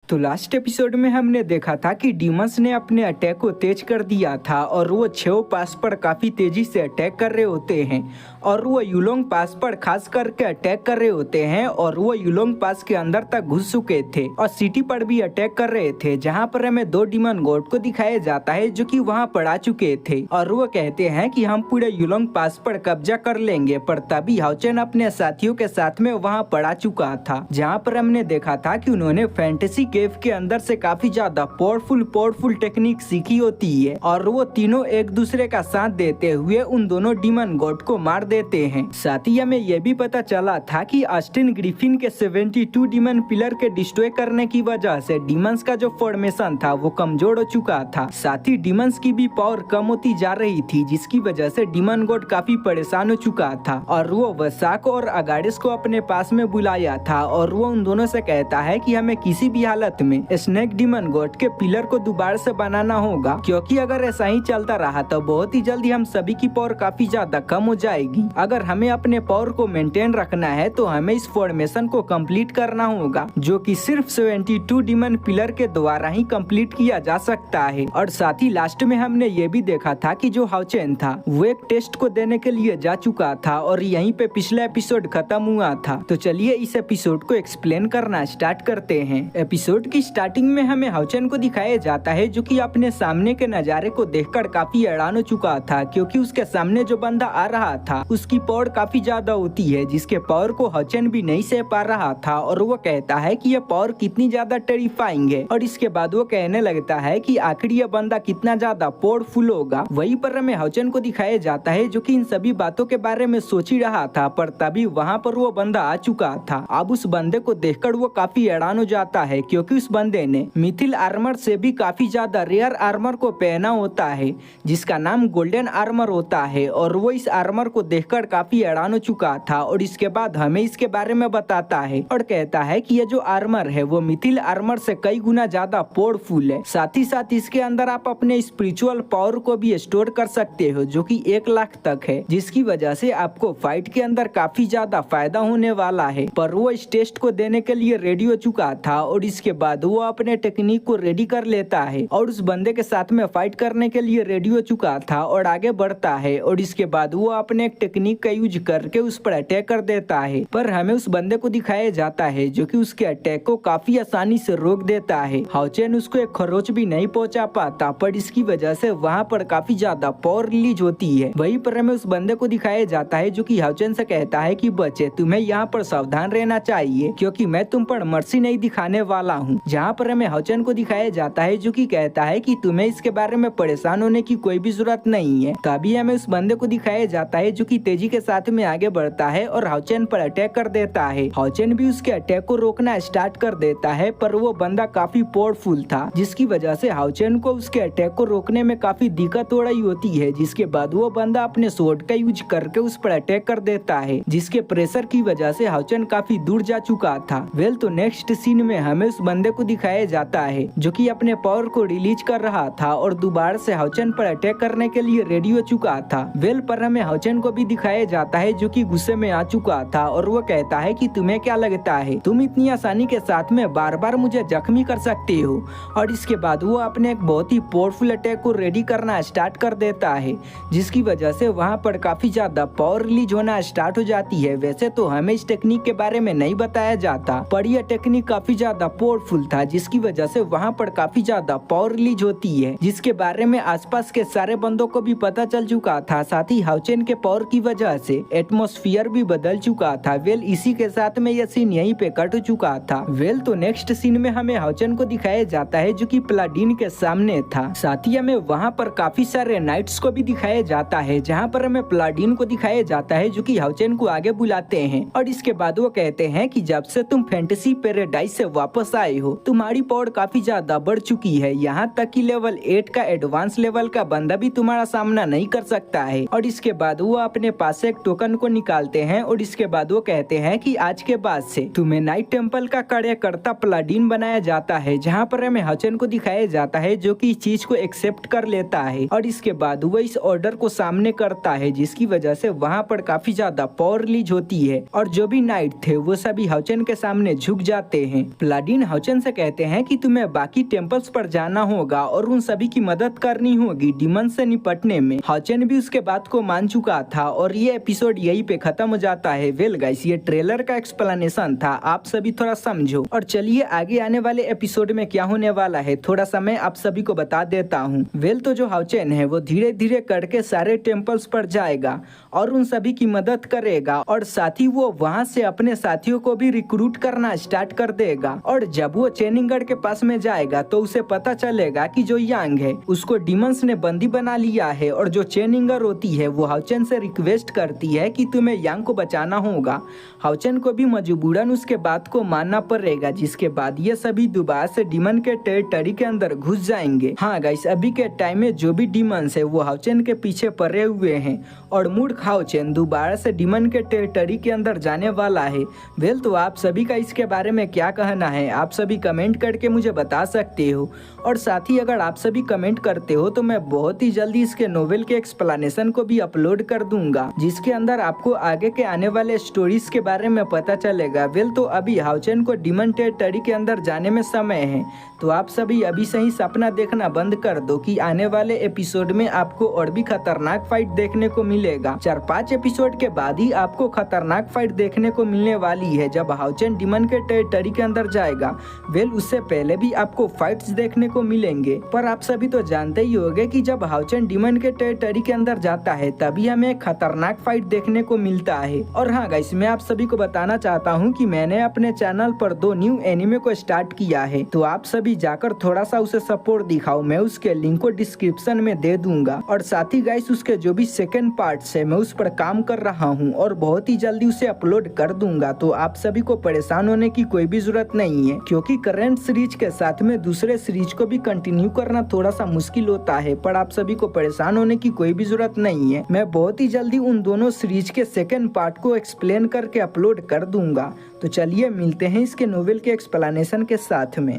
तो last episode में हमने देखा था कि डीमंस ने अपने अटैक को तेज कर दिया था और वो छेओ पास पर काफी तेजी से अटैक कर रहे होते हैं और वो युलोंग पास पर खास करके अटैक कर रहे होते हैं और वो युलोंग पास के अंदर तक घुस चुके थे और सिटी पर भी अटैक कर रहे थे, जहाँ पर हमें दो डीमन गॉड को दिखाया जाता है जो कि वहाँ पर आ चुके थे और वो कहते हैं कि हम पूरे युलोंग पास पर कब्जा कर लेंगे। पर तभी हाओचेन अपने साथियों के साथ में वहाँ पर आ चुका था, जहाँ पर हमने देखा था कि उन्होंने फैंटेसी केव के अंदर से काफी ज्यादा पावरफुल टेक्निक सीखी होती है और वो तीनों एक दूसरे का साथ देते हुए उन दोनों डीमन गॉड को मार देते हैं। साथ ही हमें यह भी पता चला था कि ऑस्टिन ग्रिफिन के 72 डीमन पिलर के डिस्ट्रॉय करने की वजह से डीमंस का जो फॉर्मेशन था वो कमजोर हो चुका था। साथ ही डीमंस की भी पावर कम होती जा रही थी, जिसकी वजह से डीमन गॉड काफी परेशान हो चुका था और वो वसाक और अगाडिस को अपने पास में बुलाया था और वो उन दोनों से कहता है कि हमें किसी भी हालत में स्नेक डीमन गॉड के पिलर को दोबारा से बनाना होगा, क्योंकि अगर ऐसा ही चलता रहा तो बहुत ही जल्दी हम सभी की पावर काफी ज्यादा कम हो जाएगी। अगर हमें अपने पावर को मेंटेन रखना है तो हमें इस फॉर्मेशन को कंप्लीट करना होगा, जो कि सिर्फ 72 डीमन पिलर के द्वारा ही कंप्लीट किया जा सकता है। और साथ ही लास्ट में हमने ये भी देखा था कि जो हाओचेन था वो एक टेस्ट को देने के लिए जा चुका था और यहीं पे पिछला एपिसोड खत्म हुआ था। तो चलिए इस एपिसोड को एक्सप्लेन करना स्टार्ट करते हैं। एपिसोड की स्टार्टिंग में हमें हाओचेन को दिखाया जाता है जो कि अपने सामने के नजारे को देखकर काफी हैरान हो चुका था, क्योंकि उसके सामने जो बंदा आ रहा था उसकी पावर काफी ज्यादा होती है, जिसके पावर को हाओचेन भी नहीं सह पा रहा था और वो कहता है कि ये पावर कितनी ज्यादा टेरिफाइंग है। और इसके बाद वो कहने लगता है कि आखिर ये बंदा कितना ज्यादा पावरफुल होगा। वहीं पर हमें हाओचेन को दिखाया जाता है जो कि इन सभी बातों के बारे में सोच ही रहा था, पर तभी वहाँ पर वो बंदा आ चुका था। अब उस बंदे को देखकर वो काफी हैरान हो जाता है, क्योंकि उस बंदे ने मिथिल आर्मर से भी काफी ज्यादा रेयर आर्मर को पहना होता है, जिसका नाम गोल्डन आर्मर होता है। और वो इस आर्मर को देखकर काफी हैरान हो चुका था और इसके बाद हमें इसके बारे में बताता है और कहता है कि ये जो आर्मर है वो मिथिल आर्मर से कई गुना ज्यादा पावरफुल है। साथ ही साथ इसके अंदर आप अपने स्पिरिचुअल पावर को भी स्टोर कर सकते हो, जो कि 1 लाख तक है, जिसकी वजह से आपको फाइट के अंदर काफी ज्यादा फायदा होने वाला है। पर वो इस टेस्ट को देने के लिए रेडी हो चुका था और इसके बाद वो अपने टेक्निक को रेडी कर लेता है और उस बंदे के साथ में फाइट करने के लिए रेडी हो चुका था और आगे बढ़ता है। और इसके बाद वो अपने एक टेक्निक का यूज करके उस पर अटैक कर देता है, पर हमें उस बंदे को दिखाया जाता है जो कि उसके अटैक को काफी आसानी से रोक देता है। हाओचेन उसको एक खरोच भी नहीं पहुंचा पाता, पर इसकी वजह से वहाँ पर काफी ज्यादा पावर रिलीज होती है। वहीं पर हमें उस बंदे को दिखाया जाता है जो कि हाओचेन से कहता है कि बच्चे तुम्हें यहाँ पर सावधान रहना चाहिए, क्योंकि मैं तुम पर मर्सी नहीं दिखाने वाला हूँ। जहाँ पर हमें हाओचेन को दिखाया जाता है जो कि कहता है कि तुम्हें इसके बारे में परेशान होने की कोई भी जरूरत नहीं है। तभी हमें उस बंदे को दिखाया जाता है जो कि तेजी के साथ में आगे बढ़ता है और हाओचेन पर अटैक कर देता है। हाओचेन भी उसके अटैक को रोकना स्टार्ट कर देता है, पर वो बंदा काफी पावरफुल था, जिसकी वजह से हाओचेन को उसके अटैक को रोकने में काफी दिक्कत हो रही होती है। जिसके बाद वो बंदा अपने स्वॉर्ड का यूज करके उस पर अटैक कर देता है, जिसके प्रेशर की वजह से हाओचेन काफी दूर जा चुका था। वेल तो नेक्स्ट सीन में हमें उस बंदे को दिखाया जाता है जो कि अपने पावर को रिलीज कर रहा था और दोबारा से हाओचेन पर अटैक करने के लिए रेडी हो चुका था। वेल पर हमें हाओचेन को भी दिखाया जाता है जो कि गुस्से में आ चुका था और वो कहता है कि तुम्हें क्या लगता है तुम इतनी आसानी के साथ में बार बार मुझे जख्मी कर सकते हो। और इसके बाद वो अपने एक बहुत ही पावरफुल अटैक को रेडी करना स्टार्ट कर देता है, जिसकी वजह से वहाँ पर काफी ज्यादा पावर रिलीज होना स्टार्ट हो जाती है। वैसे तो हमें इस टेक्निक के बारे में नहीं बताया जाता, पर यह टेक्निक काफी ज्यादा पावरफुल था, जिसकी वजह से वहाँ पर काफी ज्यादा पावर रिलीज होती है, जिसके बारे में आसपास के सारे बंदों को भी पता चल चुका था। साथ ही हाओचेन के पावर की वजह से एटमॉस्फेयर भी बदल चुका था। वेल इसी के साथ में यह सीन यहीं पे कट चुका था। वेल तो नेक्स्ट सीन में हमें हाओचेन को दिखाया जाता है जो कि प्लाडीन के सामने था। साथ ही हमें वहाँ पर काफी सारे नाइट्स को भी दिखाया जाता है, जहाँ पर हमें प्लाडीन को दिखाया जाता है जो कि हाओचेन को आगे बुलाते हैं और इसके बाद वो कहते हैं कि जब से तुम फैंटेसी पैराडाइज से वापस आए हो तुम्हारी पावर काफी ज्यादा बढ़ चुकी है, यहाँ तक कि लेवल 8 का एडवांस लेवल का बंदा भी तुम्हारा सामना नहीं कर सकता है। और इसके बाद वो अपने पास एक टोकन को निकालते हैं और इसके बाद वो कहते हैं कि आज के बाद से तुम्हें नाइट टेम्पल का कार्यकर्ता प्लाडीन बनाया जाता है, जहाँ पर हमें हाओचेन को दिखाया जाता है जो कि इस चीज को एक्सेप्ट कर लेता है और इसके बाद वो इस ऑर्डर को सामने करता है, जिसकी वजह से वहाँ पर काफी ज्यादा पावर रिलीज होती है और जो भी नाइट थे वो सभी हाओचेन के सामने झुक जाते हैं। प्लाडीन हाउचेन से कहते हैं कि तुम्हें बाकी टेम्पल्स पर जाना होगा और उन सभी की मदद करनी होगी डीमन से निपटने में। हाउचेन भी उसके बात को मान चुका था और ये एपिसोड यहीं पे खत्म हो जाता है। वेल गाइस, ये ट्रेलर का एक्सप्लेनेशन था, आप सभी थोड़ा समझो। और चलिए आगे आने वाले एपिसोड में क्या होने वाला है थोड़ा सा मैं आप सभी को बता देता हूँ। वेल तो जो हाउचेन है वो धीरे धीरे करके सारे टेम्पल्स पर जाएगा और उन सभी की मदद करेगा और साथ ही वो वहाँ से अपने साथियों को भी रिक्रूट करना स्टार्ट कर देगा। और जब वो चेनिंगगढ़ के पास में जाएगा तो उसे पता चलेगा कि जो यांग है उसको डीमंस ने बंदी बना लिया है और जो चेनिंगर होती है वो हाउचेन से रिक्वेस्ट करती है कि तुम्हें यांग को बचाना होगा। हाउचेन को भी मजबूरन उसके बात को मानना पड़ेगा, जिसके बाद ये सभी दोबारा से डीमन के टेरिटरी के अंदर घुस जाएंगे। हाँ गाइस, अभी के टाइम में जो भी डीमंस है वो हाउचेन के पीछे पड़े हुए हैं और मूर्ख हाउचेन दोबारा से डीमन के टेरिटरी के अंदर जाने वाला है। वेल तो आप सभी का इसके बारे में क्या कहना है आप सभी कमेंट करके मुझे बता सकते हो। और साथ ही अगर आप सभी कमेंट करते हो तो मैं बहुत ही जल्दी इसके नोवेल के एक्सप्लेनेशन को भी अपलोड कर दूंगा, जिसके अंदर आपको आगे के आने वाले स्टोरीज के बारे में पता चलेगा। वेल तो अभी हाउचेन को डीमन टेरिटरी के अंदर जाने में समय है, तो आप सभी अभी से ही सपना देखना बंद कर दो कि आने वाले एपिसोड में आपको और भी खतरनाक फाइट देखने को मिलेगा। 4-5 एपिसोड के बाद ही आपको खतरनाक फाइट देखने को मिलने वाली है जब हाउचेन डीमन के टेरिटरी के अंदर जाएगा। वेल उससे पहले भी आपको फाइट्स देखने को मिलेंगे, पर आप सभी तो जानते ही होंगे कि जब हाउचेन डीमन के टेरिटरी के अंदर जाता है तभी हमें खतरनाक फाइट देखने को मिलता है। और हाँ गाइस, मैं आप सभी को बताना चाहता हूँ कि मैंने अपने चैनल पर 2 न्यू एनिमे को स्टार्ट किया है, तो आप सभी जाकर थोड़ा सा उसे सपोर्ट दिखाओ। मैं उसके लिंक को डिस्क्रिप्शन में दे दूंगा। और साथ ही गाइस, उसके जो भी सेकंड पार्ट्स है मैं उस पर काम कर रहा हूँ और बहुत ही जल्दी उसे अपलोड कर दूंगा, तो आप सभी को परेशान होने की कोई भी जरूरत नहीं है, क्योंकि करंट सीरीज के साथ में दूसरे सीरीज को भी कंटिन्यू करना थोड़ा सा मुश्किल होता है। पर आप सभी को परेशान होने की कोई भी जरूरत नहीं है, मैं बहुत ही जल्दी उन दोनों सीरीज के सेकंड पार्ट को एक्सप्लेन करके अपलोड कर दूंगा। तो चलिए मिलते हैं इसके नोवेल के एक्सप्लेनेशन के साथ में।